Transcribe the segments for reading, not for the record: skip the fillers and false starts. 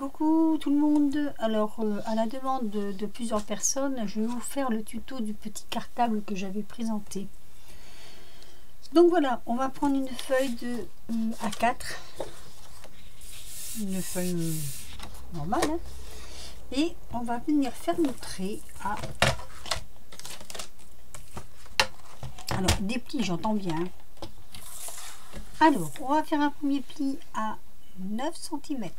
Coucou tout le monde. Alors à la demande de plusieurs personnes, je vais vous faire le tuto du petit cartable que j'avais présenté. Donc voilà, on va prendre une feuille de A4, une feuille normale, hein, et on va venir faire nos traits à... Alors des plis, j'entends bien. Alors on va faire un premier pli à 9 cm.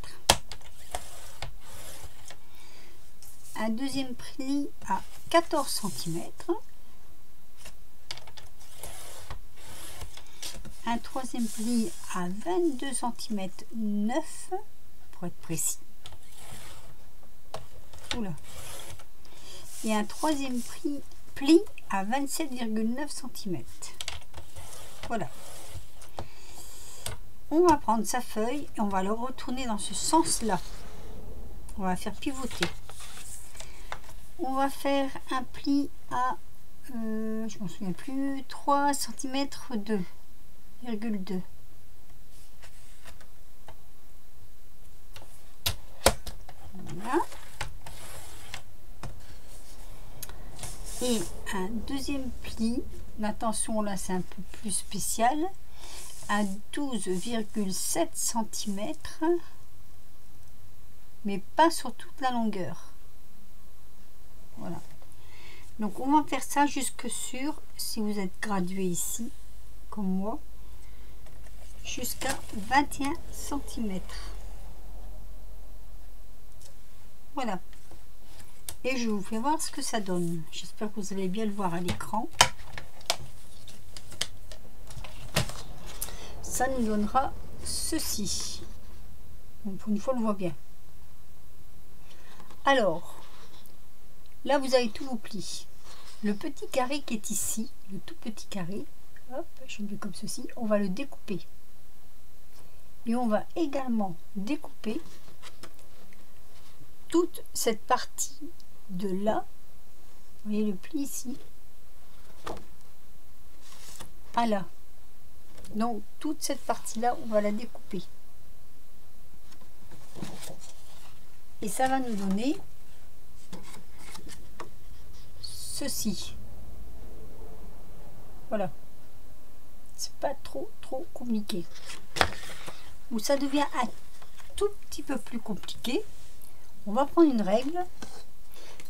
Un deuxième pli à 14 cm, un troisième pli à 22 cm 9 pour être précis. Oula. Et un troisième pli à 27,9 cm. Voilà. On va prendre sa feuille et on va le retourner dans ce sens-là. On va faire pivoter. On va faire un pli à, je m'en souviens plus, 3 cm 2,2. Voilà. Et un deuxième pli, l'attention là c'est un peu plus spécial, à 12,7 cm, mais pas sur toute la longueur. Voilà, donc on va faire ça jusque sur, si vous êtes gradué ici comme moi, jusqu'à 21 cm. Voilà, et je vous fais voir ce que ça donne. J'espère que vous allez bien le voir à l'écran. Ça nous donnera ceci. Donc pour une fois on le voit bien. Alors là, vous avez tous vos plis. Le petit carré qui est ici, le tout petit carré, hop, je le mets comme ceci, on va le découper. Et on va également découper toute cette partie de là. Vous voyez le pli ici. À là. Donc, toute cette partie-là, on va la découper. Et ça va nous donner ceci. Voilà, c'est pas trop compliqué. Où ça devient un tout petit peu plus compliqué, on va prendre une règle.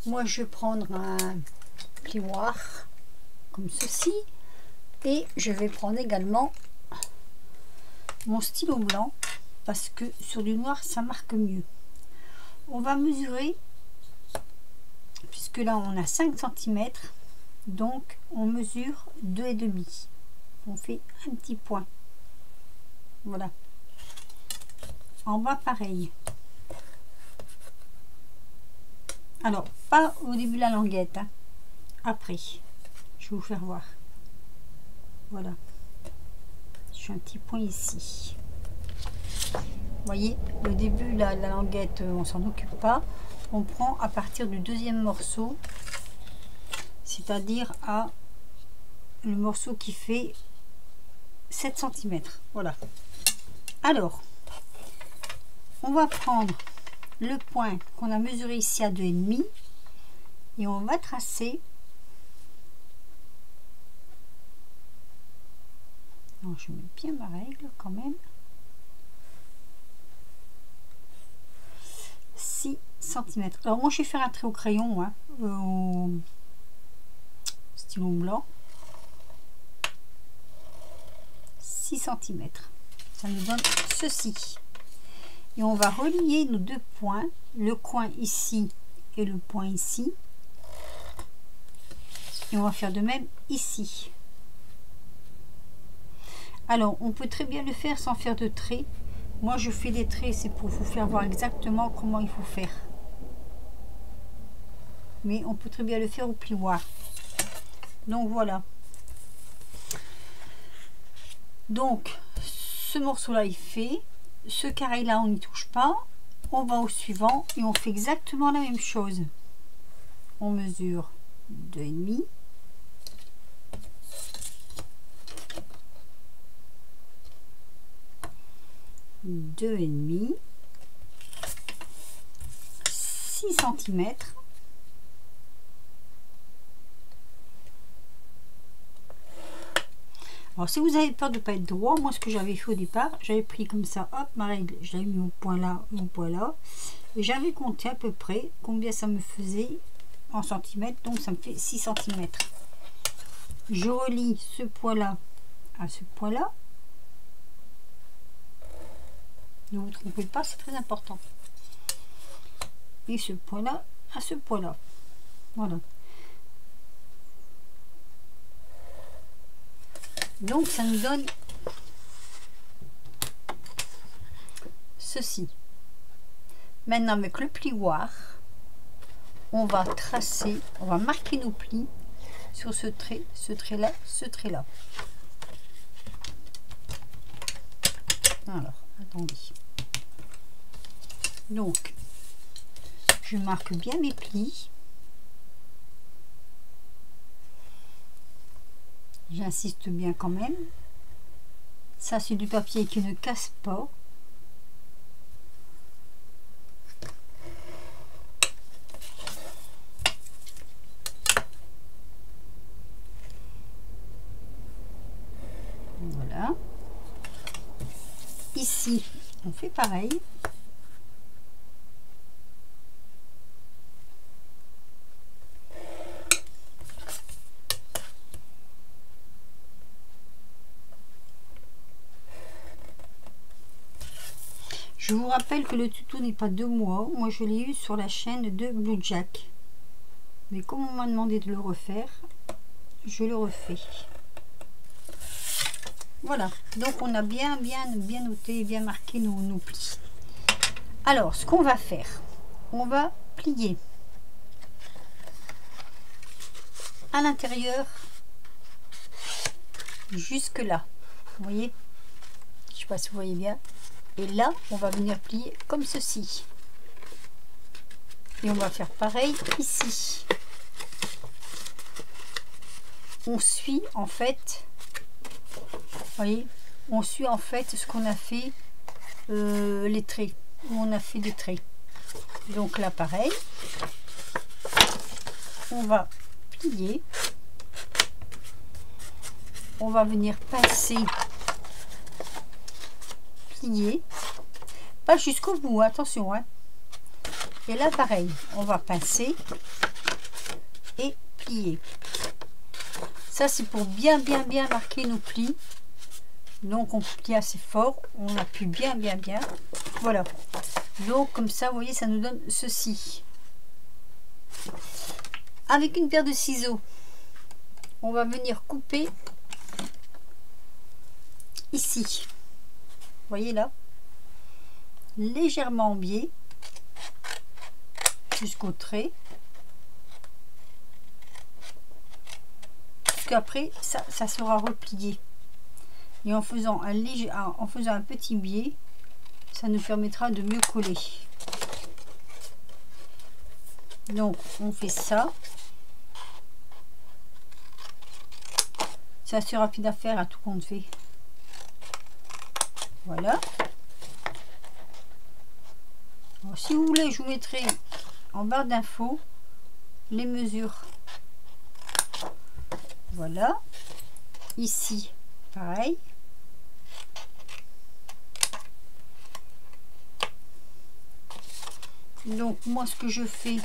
Moi je vais prendre un plioir comme ceci et je vais prendre également mon stylo blanc parce que sur du noir ça marque mieux. On va mesurer, puisque là on a 5 cm, donc on mesure 2,5. On fait un petit point. Voilà. En bas pareil. Alors pas au début de la languette, hein. Après je vais vous faire voir. Voilà, je fais un petit point ici. Vous voyez, le début la languette on s'en occupe pas. On prend à partir du deuxième morceau, c'est-à-dire à le morceau qui fait 7 cm. Voilà. Alors, on va prendre le point qu'on a mesuré ici à 2,5 et on va tracer. Alors, je mets bien ma règle quand même. 6 cm. Alors moi je vais faire un trait au crayon, hein, au stylo blanc. 6 cm. Ça nous donne ceci. Et on va relier nos deux points, le coin ici et le point ici. Et on va faire de même ici. Alors on peut très bien le faire sans faire de trait. Moi je fais des traits, c'est pour vous faire voir exactement comment il faut faire. Mais on peut très bien le faire au plioir. Donc voilà. Donc ce morceau là il fait. Ce carré là on n'y touche pas. On va au suivant et on fait exactement la même chose. On mesure 2,5. 6 cm. Alors si vous avez peur de ne pas être droit, moi ce que j'avais fait au départ, j'avais pris comme ça, hop, ma règle, j'avais mis mon point là, et j'avais compté à peu près combien ça me faisait en centimètres, donc ça me fait 6 cm. Je relie ce point là à ce point là. Ne vous trompez pas, c'est très important. Et ce point là à ce point là. Voilà. Donc ça nous donne ceci. Maintenant avec le plioir, on va tracer, on va marquer nos plis sur ce trait là, ce trait là. Alors, attendez. Donc, je marque bien mes plis. J'insiste bien quand même. Ça, c'est du papier qui ne casse pas. Voilà. Ici, on fait pareil. Je vous rappelle que le tuto n'est pas de moi. Moi, je l'ai eu sur la chaîne de Blue Jack. Mais comme on m'a demandé de le refaire, je le refais. Voilà. Donc, on a bien noté et bien marqué nos plis. Alors, ce qu'on va faire, on va plier à l'intérieur jusque là. Vous voyez? Je ne sais pas si vous voyez bien. Et là, on va venir plier comme ceci. Et on va faire pareil ici. On suit en fait, vous voyez, on suit en fait ce qu'on a fait, les traits, où on a fait des traits. Donc là, pareil, on va plier. On va venir passer. Pas jusqu'au bout, attention, hein. Et là pareil, on va pincer et plier. Ça c'est pour bien marquer nos plis. Donc on plie assez fort, on appuie bien. Voilà. Donc comme ça, vous voyez, ça nous donne ceci. Avec une paire de ciseaux, on va venir couper ici. Voyez là, légèrement en biais jusqu'au trait, puisqu'après ça sera replié, et en faisant un petit biais, ça nous permettra de mieux coller. Donc on fait ça. C'est assez rapide à faire à tout compte fait. Voilà. Alors, si vous voulez, je vous mettrai en barre d'infos les mesures. Voilà. Ici, pareil. Donc, moi, ce que je fais,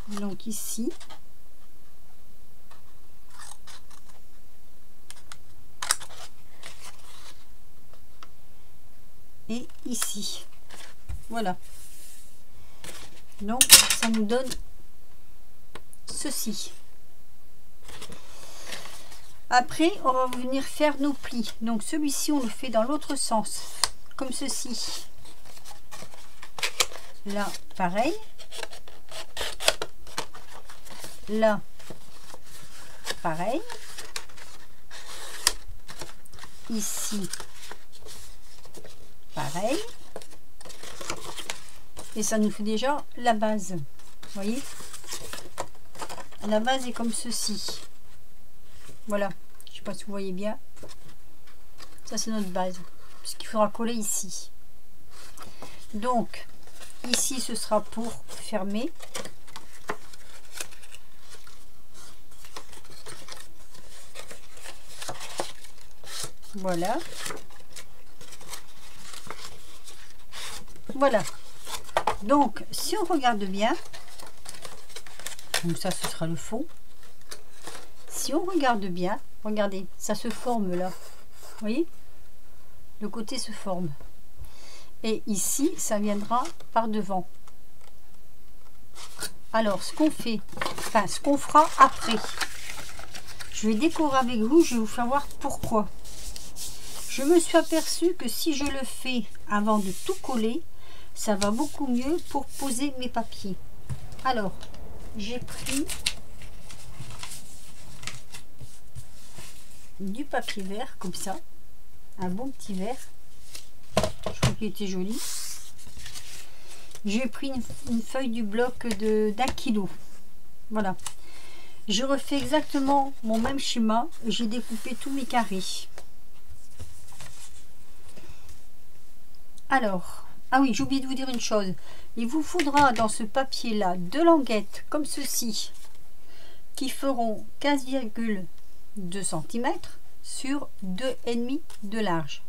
donc ici, et ici, voilà. Donc ça nous donne ceci. Après on va venir faire nos plis. Donc celui-ci on le fait dans l'autre sens, comme ceci. Là pareil, là pareil, ici pareil, et ça nous fait déjà la base. Vous voyez, la base est comme ceci. Voilà, je sais pas si vous voyez bien, ça c'est notre base, puisqu'il faudra coller ici. Donc Ici, ce sera pour fermer. Voilà. Voilà. Donc, si on regarde bien, donc ça, ce sera le fond. Si on regarde bien, regardez, ça se forme là. Vous voyez? Le côté se forme. Et ici, ça viendra par devant. Alors, ce qu'on fait, enfin, ce qu'on fera après, je vais décorer avec vous, je vais vous faire voir pourquoi. Je me suis aperçue que si je le fais avant de tout coller, ça va beaucoup mieux pour poser mes papiers. Alors, j'ai pris du papier vert, comme ça, un bon petit vert. Je trouve qu'il était joli. J'ai pris une feuille du bloc d'1 kg. Voilà. Je refais exactement mon même schéma. J'ai découpé tous mes carrés. Alors, ah oui, j'ai oublié de vous dire une chose. Il vous faudra dans ce papier-là 2 languettes comme ceci qui feront 15,2 cm sur 2,5 de large.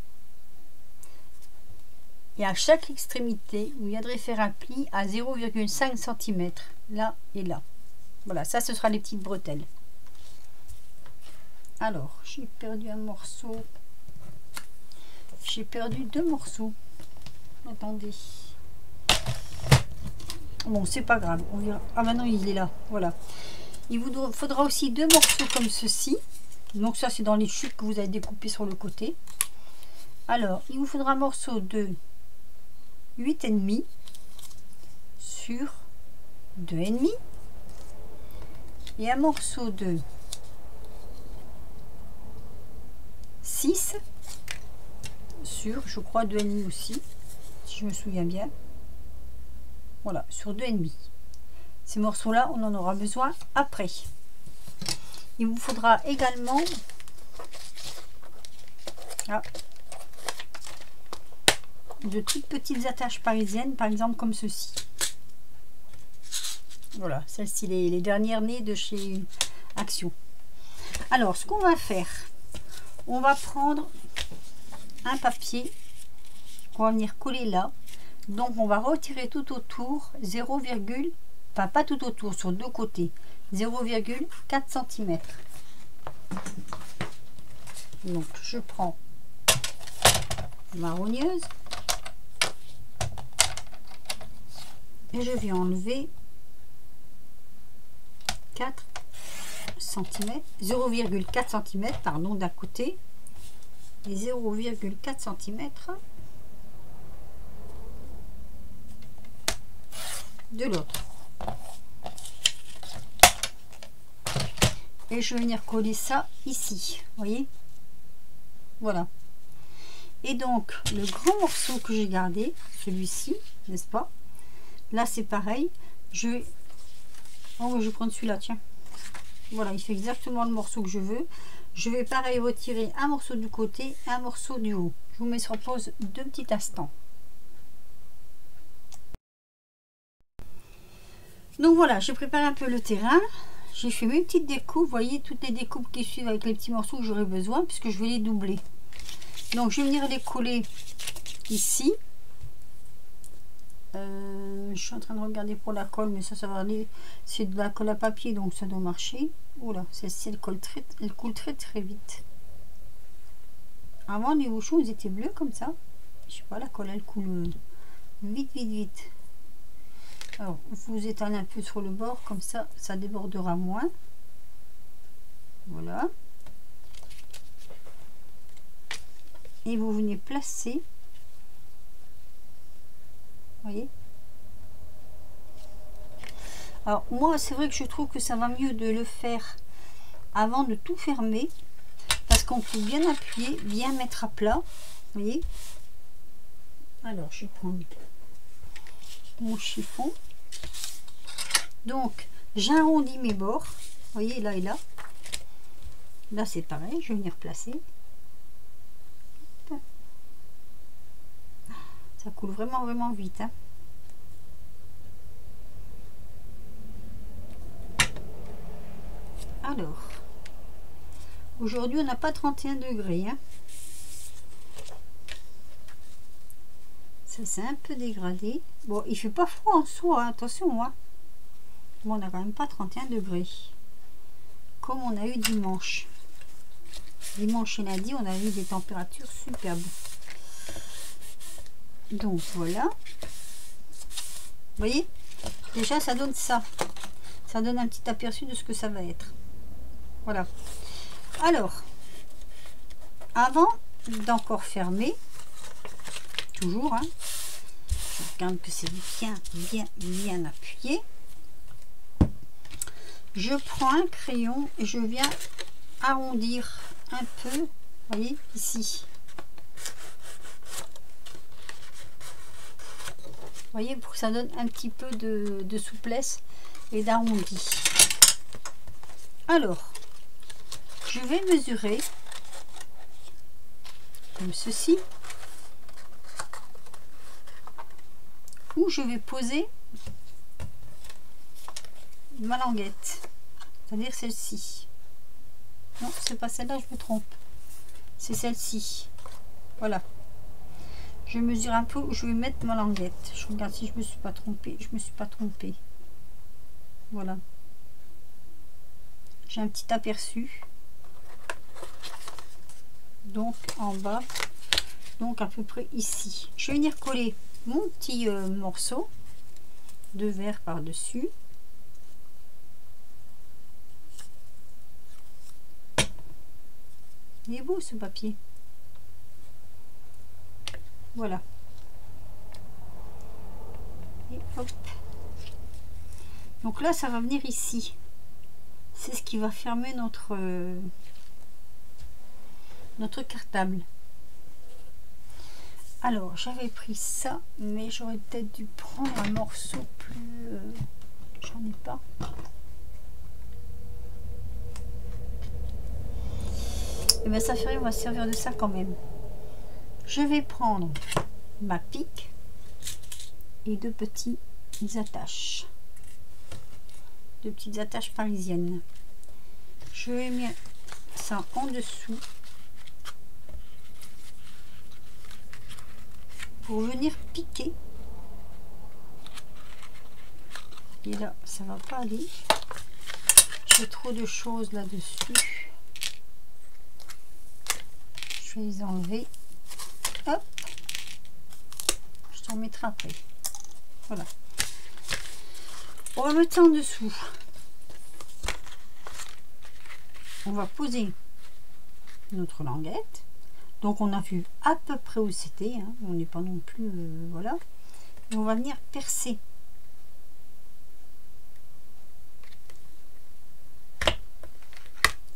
Et à chaque extrémité, vous viendrez faire un pli à 0,5 cm, là et là. Voilà, ça ce sera les petites bretelles. Alors, j'ai perdu un morceau. J'ai perdu 2 morceaux. Attendez. Bon, c'est pas grave. On verra. Ah maintenant il est là. Voilà. Il vous faudra aussi 2 morceaux comme ceci. Donc ça c'est dans les chutes que vous avez découpées sur le côté. Alors, il vous faudra un morceau de 8,5 sur 2,5 et un morceau de 6 sur, je crois, 2,5 aussi, si je me souviens bien. Voilà, sur 2,5. Ces morceaux là on en aura besoin après. Il vous faudra également de toutes petites attaches parisiennes, par exemple comme ceci. Voilà, celles-ci, les dernières nées de chez Action. Alors, ce qu'on va faire, on va prendre un papier qu'on va venir coller là. Donc, on va retirer tout autour 0, enfin pas tout autour, sur 2 côtés, 0,4 cm. Donc, je prends ma rogneuse et je viens enlever 4 cm, 0,4 cm pardon, d'un côté et 0,4 cm de l'autre. Et je vais venir coller ça ici, vous voyez, voilà. Et donc le grand morceau que j'ai gardé, celui-ci, n'est-ce pas, là c'est pareil, je vais prendre celui-là, tiens, voilà, il fait exactement le morceau que je veux. Je vais pareil retirer un morceau du côté, un morceau du haut. Je vous mets sur pause 2 petits instants. Donc voilà, j'ai préparé un peu le terrain. J'ai fait mes petites découpes, vous voyez, toutes les découpes qui suivent avec les petits morceaux que j'aurai besoin, puisque je vais les doubler. Donc je vais venir les coller ici. Je suis en train de regarder pour la colle, mais ça va aller. C'est de la colle à papier, donc ça doit marcher. Oula, celle-ci elle coule très vite. Avant les bouchons ils étaient bleus comme ça. Je sais pas, la colle elle coule vite. Alors vous étalez un peu sur le bord, comme ça ça débordera moins. Voilà. Et vous venez placer, voyez. Alors moi c'est vrai que je trouve que ça va mieux de le faire avant de tout fermer, parce qu'on peut bien appuyer, bien mettre à plat, vous voyez. Alors je vais prendre mon chiffon, donc j'arrondis mes bords, vous voyez, là et là. Là c'est pareil, je vais venir placer. Ça coule vraiment vite, hein. Alors, aujourd'hui on n'a pas 31 degrés, hein. Ça c'est un peu dégradé. Bon, il fait pas froid en soi, hein, attention, hein. Bon, on n'a quand même pas 31 degrés. Comme on a eu dimanche. Dimanche et lundi, on a eu des températures superbes. Donc voilà. Vous voyez, déjà ça donne ça. Ça donne un petit aperçu de ce que ça va être. Voilà. Alors, avant d'encore fermer, toujours, hein, je regarde que c'est bien appuyé. Je prends un crayon et je viens arrondir un peu, vous voyez, ici. Vous voyez, pour que ça donne un petit peu de souplesse et d'arrondi. Alors, je vais mesurer comme ceci, où je vais poser ma languette, c'est-à-dire celle-ci. Non, c'est pas celle-là, je me trompe. C'est celle-ci. Voilà. Je mesure un peu où je vais mettre ma languette. Je regarde si je me suis pas trompée. Je me suis pas trompée. Voilà. J'ai un petit aperçu. Donc en bas. Donc à peu près ici. Je vais venir coller mon petit morceau de verre par-dessus. Il est beau ce papier. Voilà. Et hop. Donc là, ça va venir ici. C'est ce qui va fermer notre cartable. Alors, j'avais pris ça, mais j'aurais peut-être dû prendre un morceau plus... j'en ai pas. Et bien ça fait rien, on va se servir de ça quand même. Je vais prendre ma pique et deux petites attaches. Deux petites attaches parisiennes. Je vais mettre ça en dessous pour venir piquer. Et là, ça va pas aller. J'ai trop de choses là-dessus. Je vais les enlever. Hop. Je t'en mettrai après. Voilà. On va mettre ça en dessous. On va poser notre languette. Donc on a vu à peu près où c'était. Hein. On n'est pas non plus... voilà. Et on va venir percer.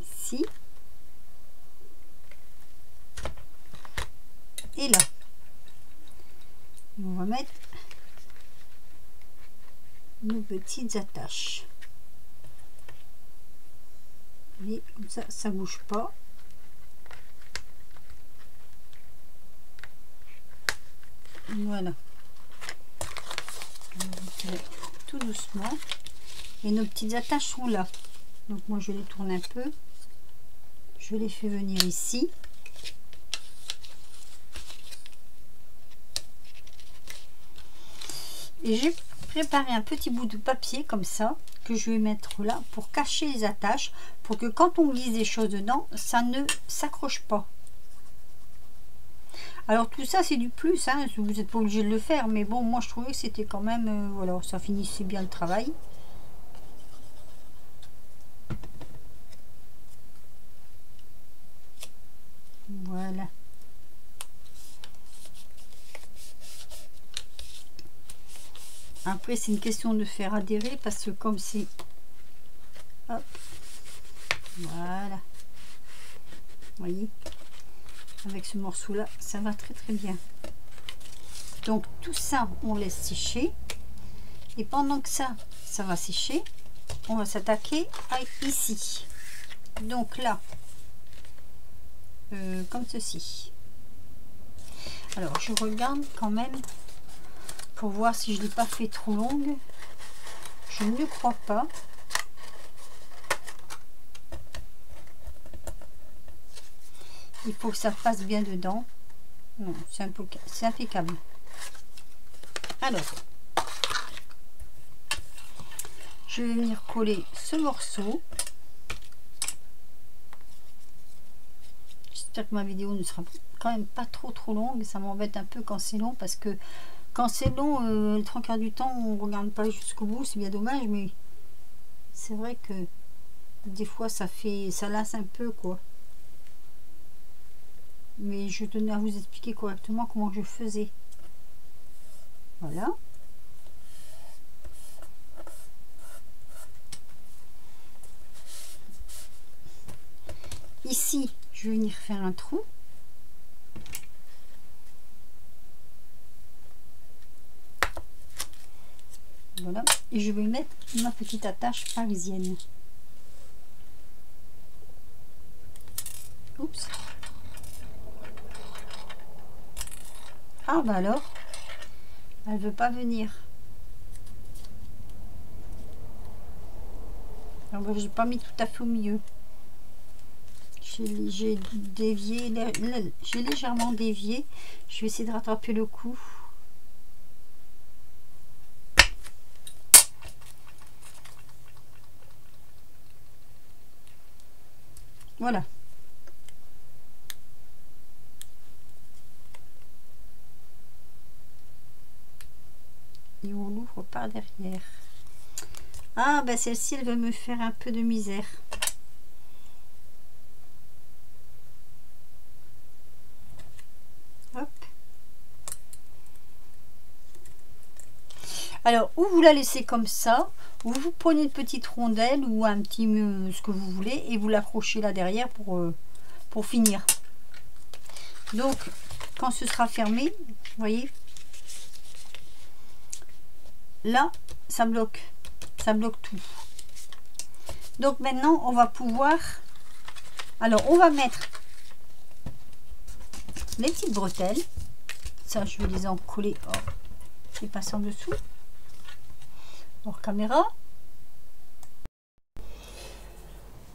Ici. Et là. Et on va mettre nos petites attaches. Et comme ça, ça bouge pas. Voilà. On va retirer tout doucement. Et nos petites attaches sont là. Donc moi je les tourne un peu. Je les fais venir ici. Et j'ai préparé un petit bout de papier comme ça que je vais mettre là pour cacher les attaches, pour que quand on glisse des choses dedans, ça ne s'accroche pas. Alors tout ça c'est du plus, hein, vous n'êtes pas obligé de le faire, mais bon, moi je trouvais que c'était quand même, voilà, ça finissait bien le travail. Voilà. Après c'est une question de faire adhérer parce que comme c'est... Hop. Voilà. Vous voyez, avec ce morceau là, ça va très très bien. Donc tout ça, on laisse sécher. Et pendant que ça va sécher, on va s'attaquer à ici. Donc là, comme ceci. Alors je regarde quand même pour voir si je ne l'ai pas fait trop longue. Je ne crois pas. Il faut que ça passe bien dedans. Non, c'est impeccable. Alors, je vais venir coller ce morceau. J'espère que ma vidéo ne sera quand même pas trop longue. Ça m'embête un peu quand c'est long, parce que quand c'est long, le 3/4 du temps, on regarde pas jusqu'au bout. C'est bien dommage, mais c'est vrai que des fois ça lasse un peu, quoi. Mais je tenais à vous expliquer correctement comment je faisais. Voilà. Ici, je vais venir faire un trou. Voilà. Et je vais mettre ma petite attache parisienne. Oups. Ah bah alors, elle veut pas venir. Alors bah, j'ai pas mis tout à fait au milieu. J'ai dévié, j'ai légèrement dévié. Je vais essayer de rattraper le coup. Voilà. Et on l'ouvre par derrière. Ah bah celle-ci, elle veut me faire un peu de misère. Hop. Alors, ou vous la laissez comme ça, ou vous prenez une petite rondelle ou un petit ce que vous voulez et vous l'accrochez là derrière pour finir. Donc, quand ce sera fermé, vous voyez, là, ça bloque tout. Donc maintenant, on va pouvoir, alors on va mettre les petites bretelles. Ça, je vais les en coller. Oh, c'est passé en dessous. Hors caméra.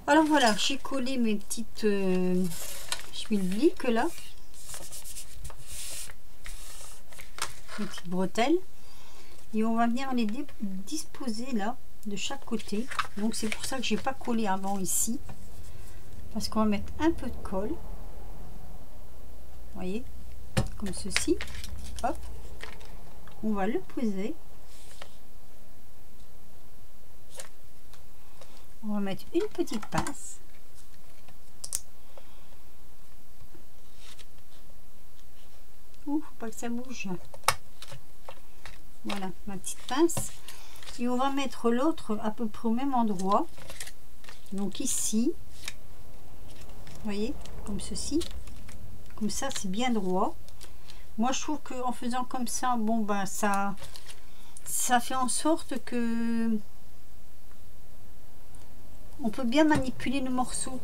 Alors voilà, j'ai collé mes petites schmilblick là. Les petites bretelles. Et on va venir les disposer là, de chaque côté. Donc c'est pour ça que j'ai pas collé avant ici. Parce qu'on va mettre un peu de colle. Vous voyez, comme ceci. Hop. On va le poser. On va mettre une petite pince. Ouh, faut pas que ça bouge. Voilà, ma petite pince. Et on va mettre l'autre à peu près au même endroit. Donc ici. Vous voyez, comme ceci. Comme ça, c'est bien droit. Moi, je trouve qu'en faisant comme ça, bon, ben, ça fait en sorte que on peut bien manipuler le morceau.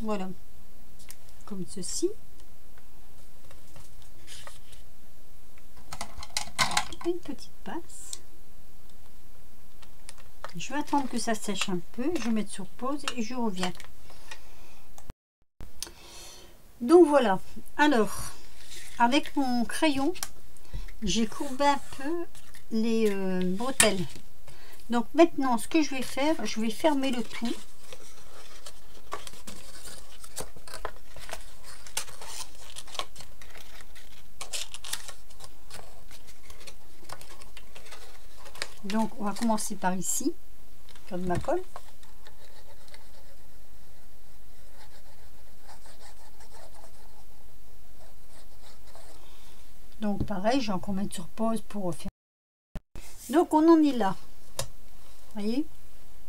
Voilà. Comme ceci. Une petite pince. Je vais attendre que ça sèche un peu. Je vais mettre sur pause et je reviens. Donc voilà. Alors, avec mon crayon, j'ai courbé un peu les bretelles. Donc maintenant, ce que je vais faire, je vais fermer le tout. Donc on va commencer par ici, faire de ma colle. Donc pareil, j'ai encore mettre sur pause pour refaire. Donc on en est là. Vous voyez,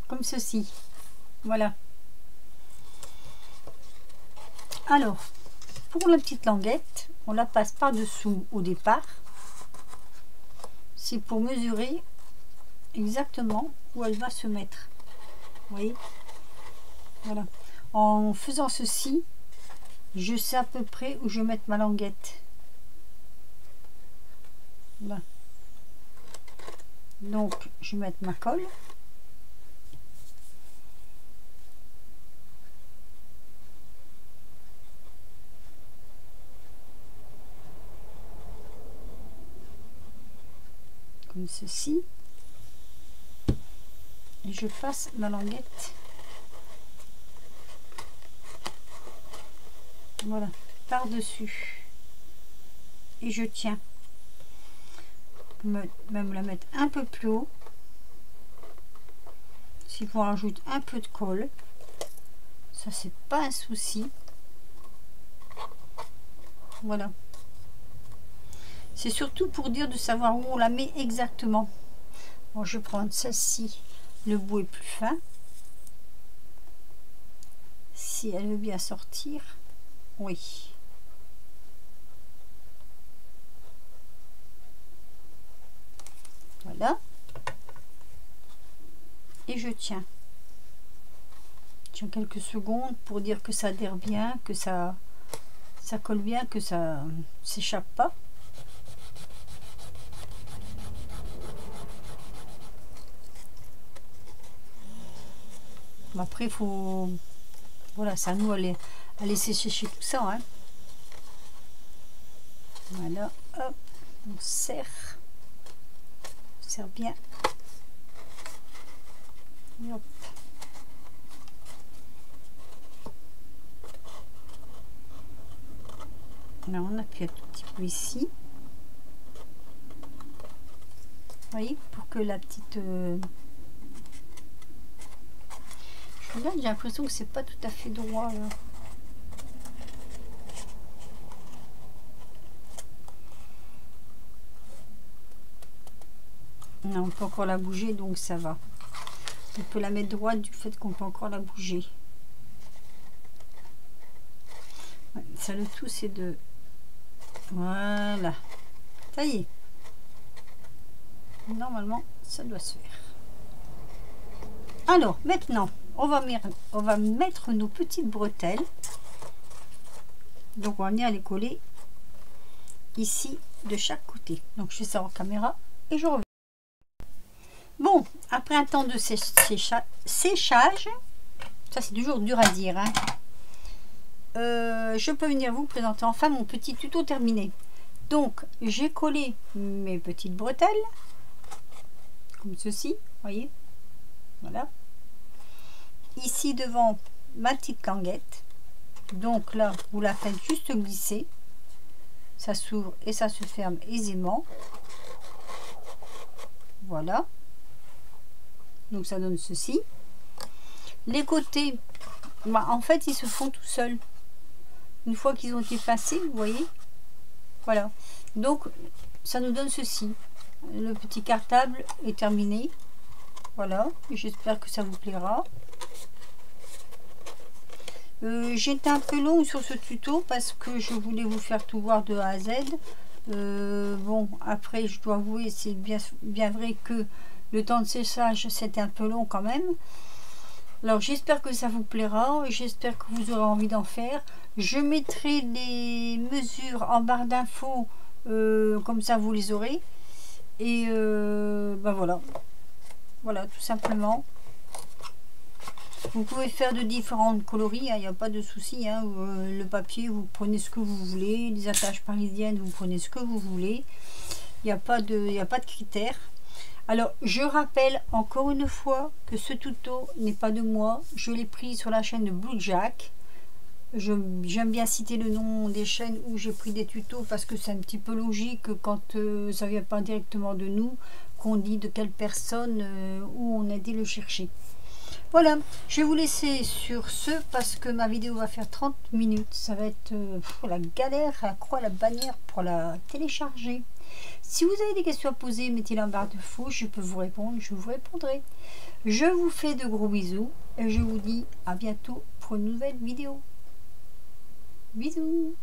comme ceci. Voilà. Alors, pour la petite languette, on la passe par-dessous au départ. C'est pour mesurer exactement où elle va se mettre. Vous voyez, voilà. En faisant ceci, je sais à peu près où je vais mettre ma languette. Là. Donc je vais mettre ma colle. comme ceci. Et je passe ma languette, voilà, par dessus, et je tiens. Même la mettre un peu plus haut. Si vous rajoutez un peu de colle, ça c'est pas un souci. Voilà, c'est surtout pour dire de savoir où on la met exactement. Bon, je vais prendre celle-ci, le bout est plus fin, si elle veut bien sortir. Oui, voilà, et je tiens quelques secondes pour dire que ça adhère bien, que ça colle bien, que ça s'échappe pas. Après, il faut, voilà, c'est à nous à laisser sécher tout ça, hein. Voilà, hop, on serre bien. Et hop. Là, on appuie un tout petit peu ici. Vous voyez, pour que la petite... Je regarde, j'ai l'impression que c'est pas tout à fait droit là. Non, on peut encore la bouger, donc ça va. On peut la mettre droite du fait qu'on peut encore la bouger. Ouais, ça, le tout, c'est de... Voilà. Ça y est. Normalement, ça doit se faire. Alors, maintenant, on va mettre nos petites bretelles. Donc, on va venir les coller ici de chaque côté. Donc, je fais ça en caméra et je reviens. Bon, après un temps de séchage, ça c'est toujours dur à dire, hein. Je peux venir vous présenter enfin mon petit tuto terminé. Donc, j'ai collé mes petites bretelles, comme ceci, voyez, voilà. Ici devant ma petite languette. Donc là, vous la faites juste glisser. Ça s'ouvre et ça se ferme aisément. Voilà. Donc ça donne ceci. Les côtés, bah, en fait, ils se font tout seuls. Une fois qu'ils ont été passés, vous voyez. Voilà. Donc, ça nous donne ceci. Le petit cartable est terminé. Voilà. J'espère que ça vous plaira. J'étais un peu long sur ce tuto parce que je voulais vous faire tout voir de A à Z. Bon, après, je dois avouer, c'est bien vrai que le temps de séchage, c'était un peu long quand même. Alors, j'espère que ça vous plaira. J'espère que vous aurez envie d'en faire. Je mettrai les mesures en barre d'infos, comme ça vous les aurez. Et ben voilà. Voilà, tout simplement. Vous pouvez faire de différentes coloris, il n'y a pas de souci, hein. Le papier, vous prenez ce que vous voulez. Les attaches parisiennes, vous prenez ce que vous voulez. Il n'y a pas de critères. Alors, je rappelle encore une fois que ce tuto n'est pas de moi. Je l'ai pris sur la chaîne de Blue Jack. J'aime bien citer le nom des chaînes où j'ai pris des tutos parce que c'est un petit peu logique quand ça vient pas directement de nous, qu'on dit de quelle personne, où on a dit le chercher. Voilà, je vais vous laisser sur ce parce que ma vidéo va faire 30 minutes. Ça va être la galère, la croix, la bannière pour la télécharger. Si vous avez des questions à poser, mettez-les en barre de faux, je peux vous répondre, je vous répondrai. Je vous fais de gros bisous et je vous dis à bientôt pour une nouvelle vidéo. Bisous.